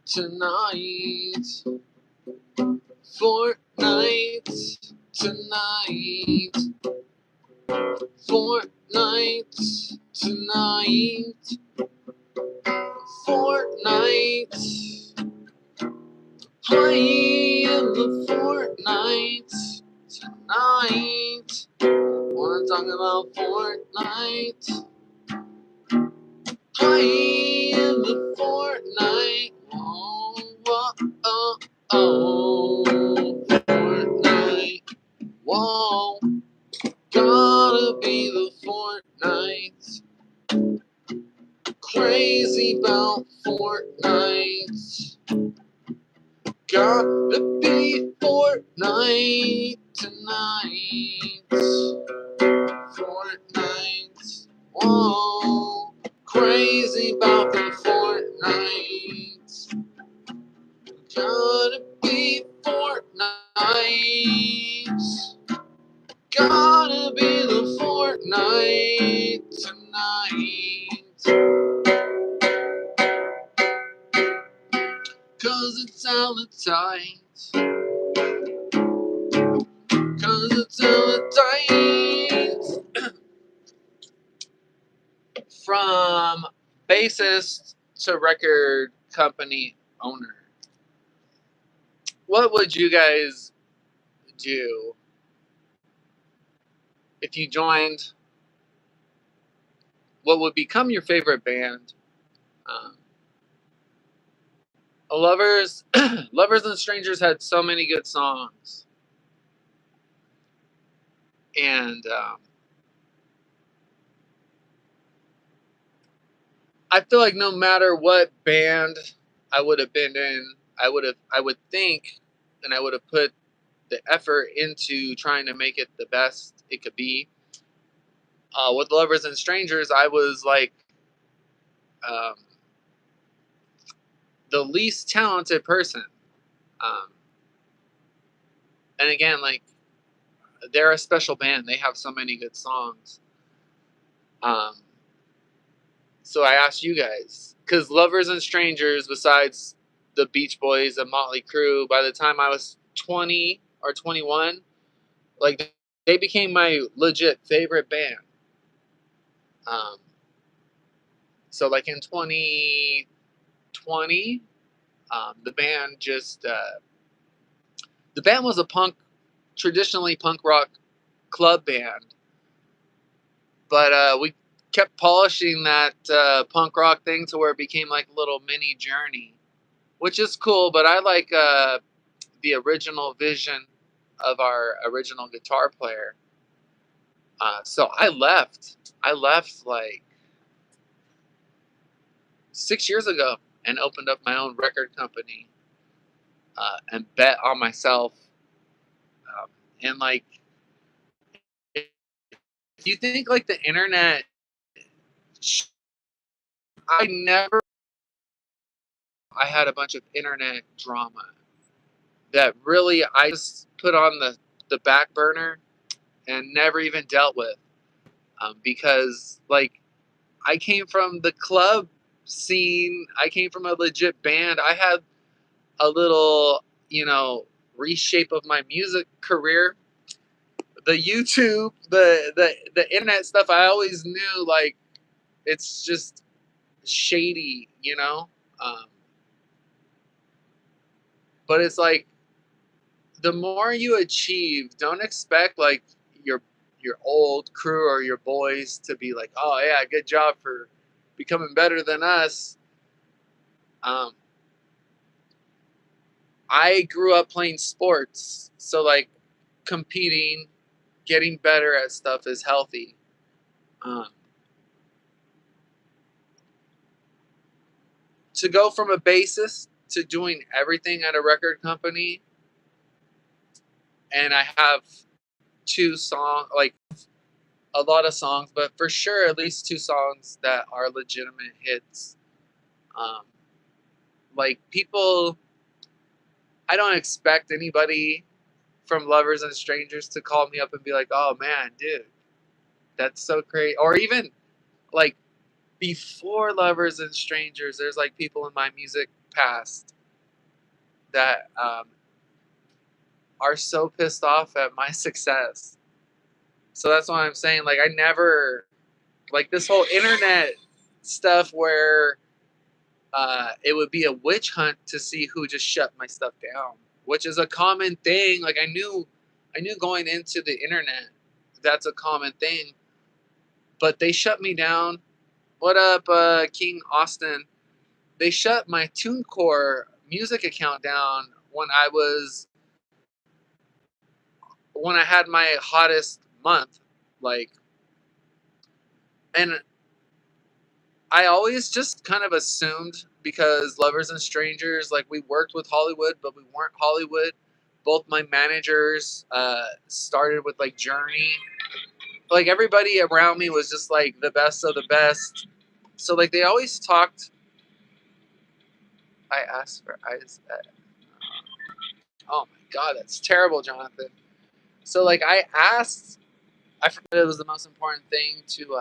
tonight. Fortnite tonight. Fortnite tonight. Fortnite. Playing the Fortnite tonight. Wanna talk about Fortnite? Playing the Fortnite. Oh, oh, oh, oh. Fortnite. Whoa. Gotta be the Fortnite. Crazy about Fortnite. Gotta be Fortnite tonight. Fortnite. Whoa. Crazy about the Fortnite. Gotta be Fortnite. Gotta be the Fortnite tonight. 'Cause it's Valentine's. 'Cause it's Valentine's. From bassist to record company owner. What would you guys do if you joined what would become your favorite band? Lovers and Strangers had so many good songs. And I feel like no matter what band I would have been in, I would think, and I would have put the effort into trying to make it the best it could be. With Lovers and Strangers, I was like the least talented person. And again, like, they're a special band. They have so many good songs. So I asked you guys, because Lovers and Strangers, besides the Beach Boys and Motley Crue, by the time I was 20 or 21, like, they became my legit favorite band. So like in 2020, the band just the band was a traditionally punk rock club band, but we kept polishing that punk rock thing to where it became like a little mini Journey, which is cool. But I like the original vision of our original guitar player. So I left like 6 years ago and opened up my own record company and bet on myself. And like, if you think like the internet, I had a bunch of internet drama that really I just put on the back burner and never even dealt with, because like, I came from the club scene. I came from a legit band. I had a little, reshape of my music career. The YouTube, the internet stuff, I always knew, like, it's just shady, but it's like, the more you achieve, don't expect like your old crew or your boys to be like, oh yeah, good job for becoming better than us. I grew up playing sports, so like, competing, getting better at stuff is healthy. To go from a bassist to doing everything at a record company, and I have like a lot of songs, but for sure at least 2 songs that are legitimate hits. Like, people, I don't expect anybody from Lovers and Strangers to call me up and be like, oh man, dude, that's so great. Or even like, before Lovers and Strangers, there's like people in my music past that are so pissed off at my success. So that's why I'm saying, like, I never, like, this whole internet stuff where it would be a witch hunt to see who just shut my stuff down, which is a common thing. Like, I knew going into the internet that's a common thing, but they shut me down. What up, King Austin? They shut my TuneCore music account down when I had my hottest month, like, and I always just kind of assumed, because Lovers and Strangers, like, we worked with Hollywood, but we weren't Hollywood. Both my managers started with, like, Journey. Like, everybody around me was just, like, the best of the best. So, like, they always talked. I asked for eyes. Oh my God, that's terrible, Jonathan. So, like, I asked. I forgot it was the most important thing to,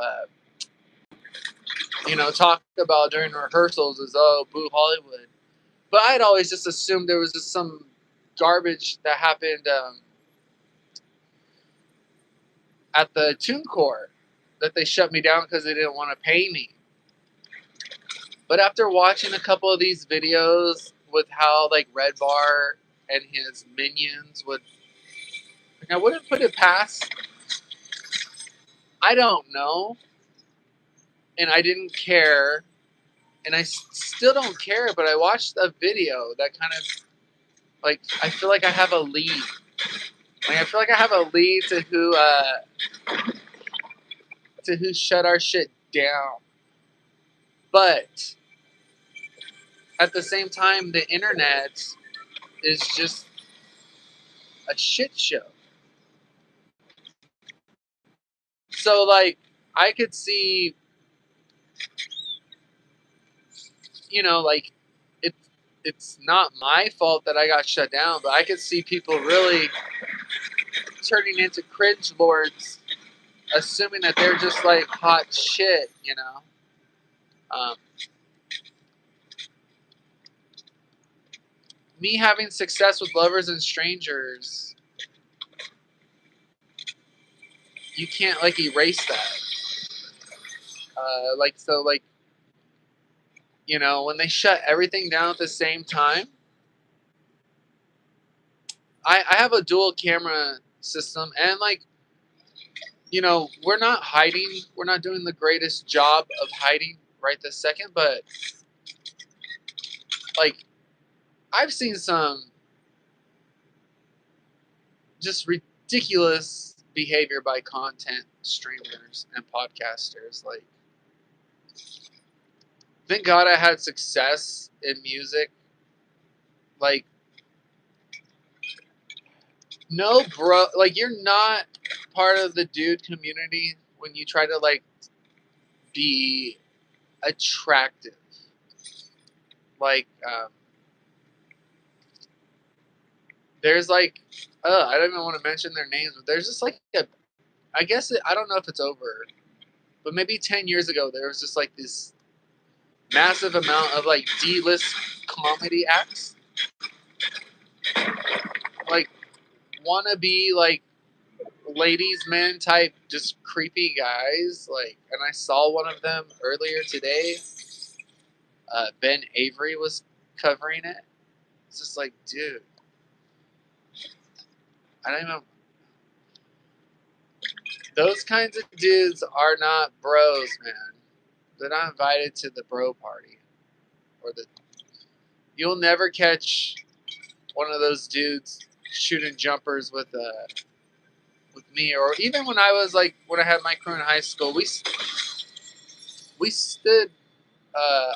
talk about during rehearsals is, oh, boo Hollywood. But I'd always just assumed there was just some garbage that happened at the TuneCore, that they shut me down because they didn't want to pay me. But after watching a couple of these videos with how, like, Red Bar and his minions would, like, I wouldn't put it past. I don't know, and I didn't care, and I still don't care. But I watched a video that kind of, like, I feel like I have a lead. Like, I feel like I have a lead to who shut our shit down. But at the same time, the internet is just a shit show. So, like, I could see, like, it's not my fault that I got shut down, but I could see people really turning into cringe lords, assuming that they're just, like, hot shit, Me having success with Lovers and Strangers, you can't, like, erase that. When they shut everything down at the same time, I have a dual camera system, and, like, we're not hiding. We're not doing the greatest job of hiding right this second, but, like, I've seen some just ridiculous behavior by content streamers and podcasters. Like, thank God I had success in music. Like, no, bro, like, you're not part of the dude community when you try to, like, be attractive. Like, there's, like, I don't even want to mention their names, but there's just, like, I guess I don't know if it's over, but maybe 10 years ago there was just, like, this massive amount of, like, D-list comedy acts, like, wannabe, like, ladies men type, just creepy guys, like, and I saw one of them earlier today. Ben Avery was covering it. It's just like, dude, I don't even. Those kinds of dudes are not bros, man. They're not invited to the bro party, or the. You'll never catch one of those dudes shooting jumpers with me, or even when I was, like, when I had my crew in high school, we stood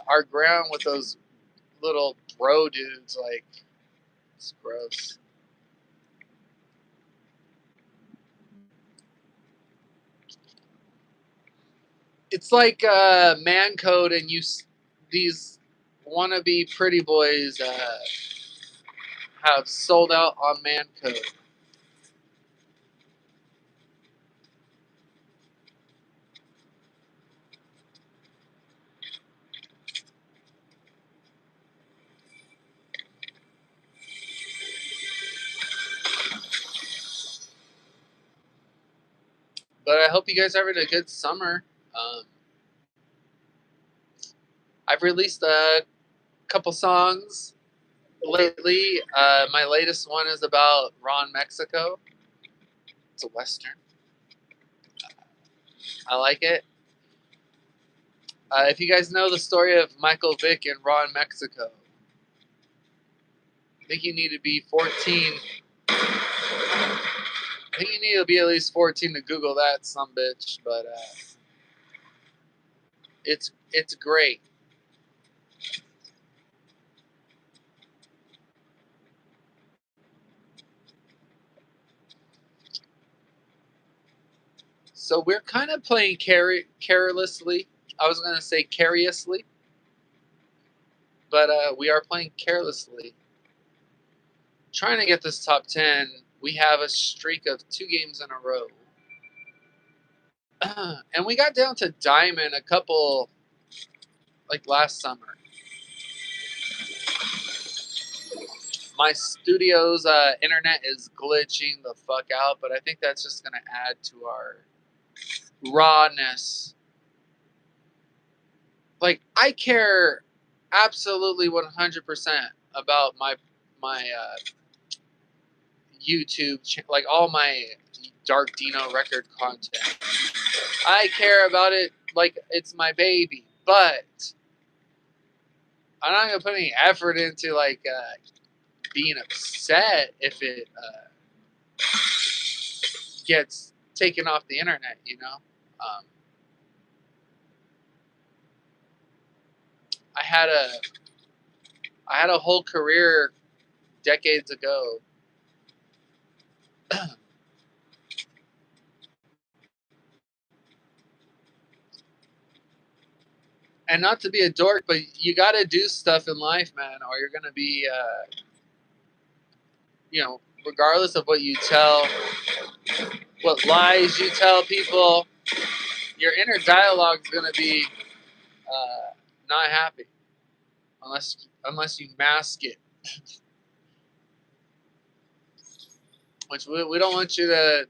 our ground with those little bro dudes. Like, it's gross. It's like man code, and these wannabe pretty boys have sold out on man code. But I hope you guys are having a good summer. I've released a couple songs lately. My latest one is about Ron Mexico. It's a Western. I like it. If you guys know the story of Michael Vick and Ron Mexico, I think you need to be 14. I think you need to be at least 14 to Google that sumbitch, but it's great. So we're kind of playing carelessly. I was gonna say carelessly, but we are playing carelessly. Trying to get this top 10. We have a streak of 2 games in a row. And we got down to Diamond a couple, like last summer. My studio's internet is glitching the fuck out, but I think that's just going to add to our rawness. Like, I care absolutely 100% about my YouTube, like all my Dark Dino record content. I care about it like it's my baby, but I'm not gonna put any effort into like being upset if it gets taken off the internet. You know, I had a whole career decades ago. And not to be a dork, but you got to do stuff in life, man, or you're gonna be, you know, regardless of what you tell, what lies you tell people, your inner dialogue is gonna be not happy unless you mask it. Which we don't want you to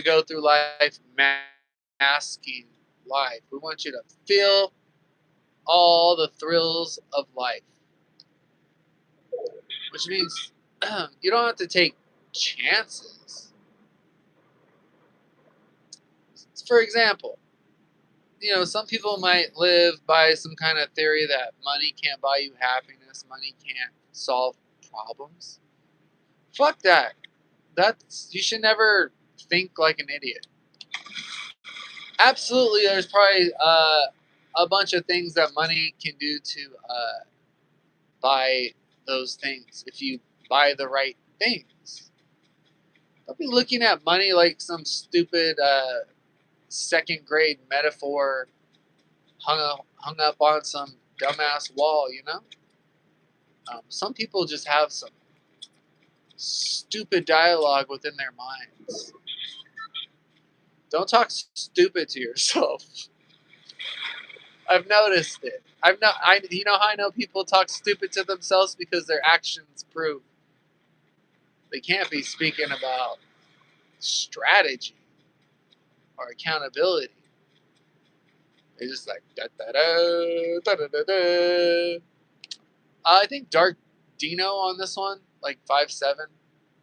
go through life masking life. We want you to feel all the thrills of life, which means you don't have to take chances. For example, you know, some people might live by some kind of theory that money can't buy you happiness, money can't solve problems. Fuck that. You should never think like an idiot. Absolutely, there's probably a bunch of things that money can do to buy those things if you buy the right things. Don't be looking at money like some stupid second grade metaphor hung up on some dumbass wall, you know? Some people just have some stupid dialogue within their minds. Don't talk stupid to yourself. I've noticed it. You know how I know people talk stupid to themselves? Because their actions prove they can't be speaking about strategy or accountability. They're just like da da da da da da da. I think Dark Dino on this one, like 5'7",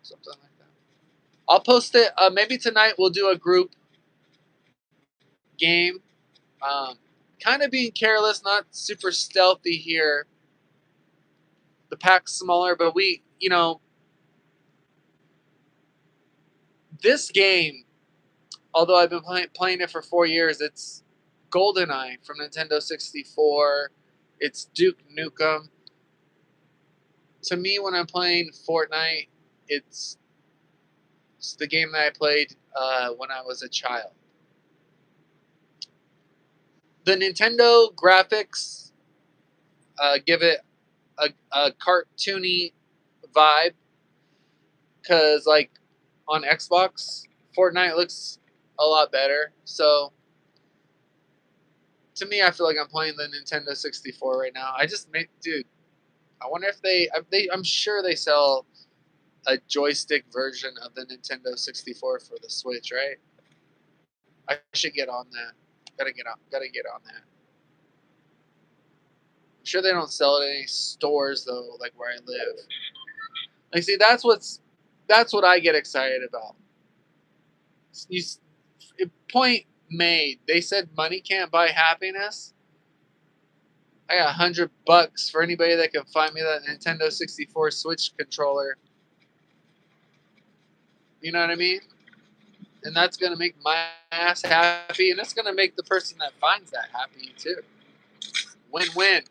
something like that. I'll post it. Maybe tonight we'll do a group game. Kind of being careless, not super stealthy here. The pack's smaller, but we, you know, this game, although I've been playing it for 4 years, it's GoldenEye from Nintendo 64. It's Duke Nukem. To me, when I'm playing Fortnite, it's the game that I played when I was a child. The Nintendo graphics give it a cartoony vibe, because like on Xbox, Fortnite looks a lot better. So to me, I feel like I'm playing the Nintendo 64 right now. Dude, I wonder if I'm sure they sell a joystick version of the Nintendo 64 for the Switch, right? I should get on that. Gotta get on that. I'm sure they don't sell it in any stores though, like where I live. Like, see, that's what I get excited about. You, point made. They said money can't buy happiness. I got $100 for anybody that can find me that Nintendo 64 Switch controller. You know what I mean? And that's gonna make my ass happy, and it's gonna make the person that finds that happy too. Win-win.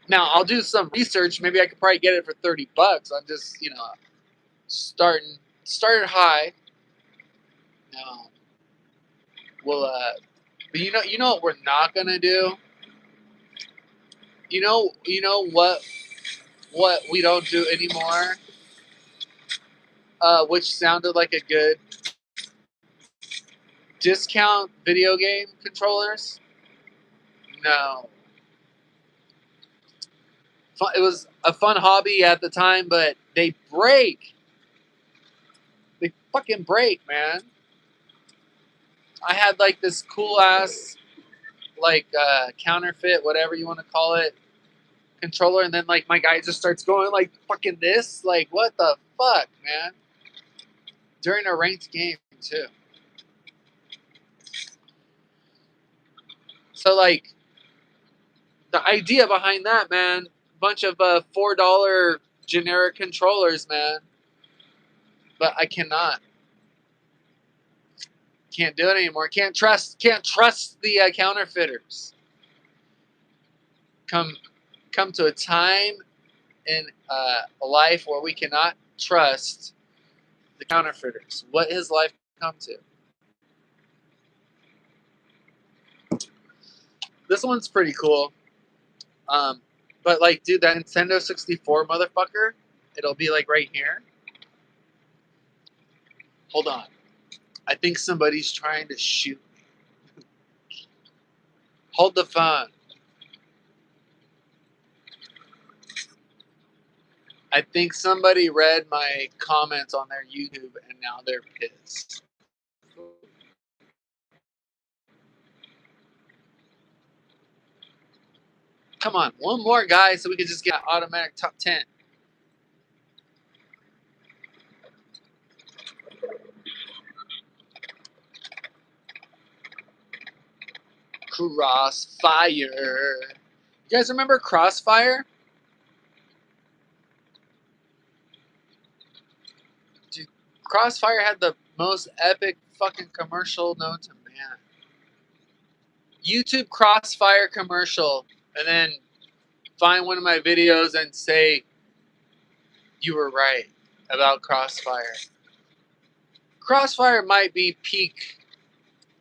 Now I'll do some research. Maybe I could probably get it for $30. I'm just, started high. No, we'll but you know what we're not gonna do. You know what we don't do anymore. Which sounded like a good discount video game controllers. No, it was a fun hobby at the time, but they break. They fucking break, man. I had like this cool ass like counterfeit, whatever you want to call it, controller, and then like my guy just starts going like fucking this, like what the fuck, man? During a ranked game too. So like the idea behind that, man, bunch of $4 generic controllers, man. But I can't do it anymore. Can't trust the counterfeiters. Come to a time in a life where we cannot trust the counterfeiters. What has life come to? This one's pretty cool. But like, dude, that Nintendo 64 motherfucker, it'll be like right here. Hold on. I think somebody's trying to shoot me. Hold the phone. I think somebody read my comments on their YouTube and now they're pissed. Come on, one more guy so we can just get an automatic top 10. Crossfire. You guys remember Crossfire? Dude, Crossfire had the most epic fucking commercial known to man. YouTube Crossfire commercial, and then find one of my videos and say you were right about Crossfire. Crossfire might be peak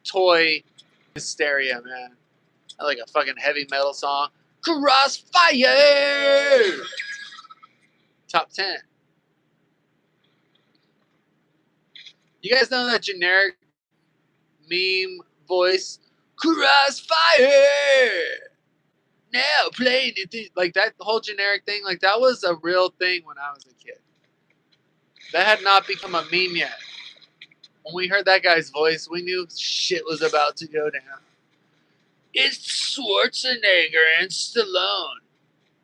toy hysteria, man. I like a fucking heavy metal song. Crossfire! Top 10. You guys know that generic meme voice? Crossfire! Now playing it. Like that whole generic thing, like that was a real thing when I was a kid. That had not become a meme yet. When we heard that guy's voice, we knew shit was about to go down. It's Schwarzenegger and Stallone.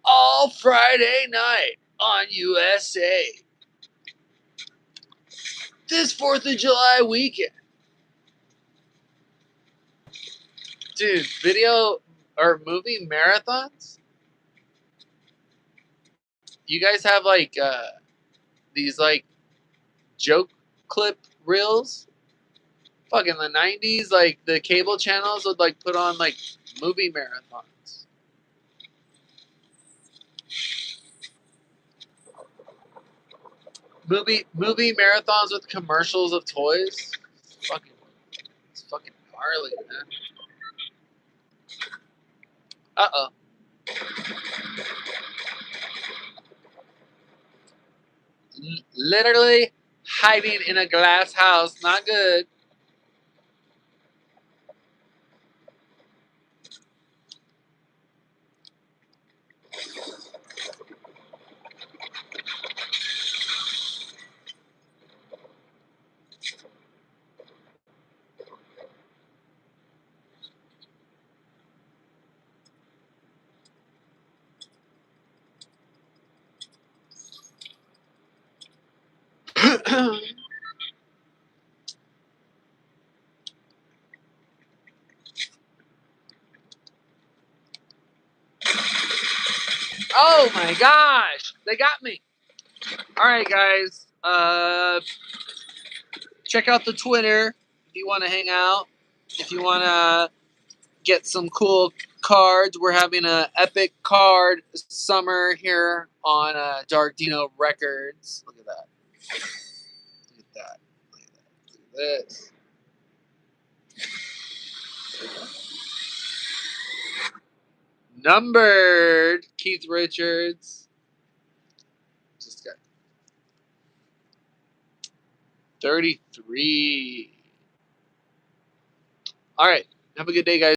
All Friday night on USA. This 4th of July weekend. Dude, video or movie marathons? You guys have like these like joke clip reels? Fuck, in the 90s, like the cable channels would like put on like movie marathons. Movie marathons with commercials of toys. It's fucking gnarly, man. Uh-oh. Literally hiding in a glass house. Not good. Oh my gosh, they got me. All right, guys. Check out the Twitter if you want to hang out. If you want to get some cool cards, we're having an epic card summer here on Dark Dino Records. Look at that. Look at that. Look at that. Look at this. Numbered Keith Richards. Just got 33. All right. Have a good day, guys.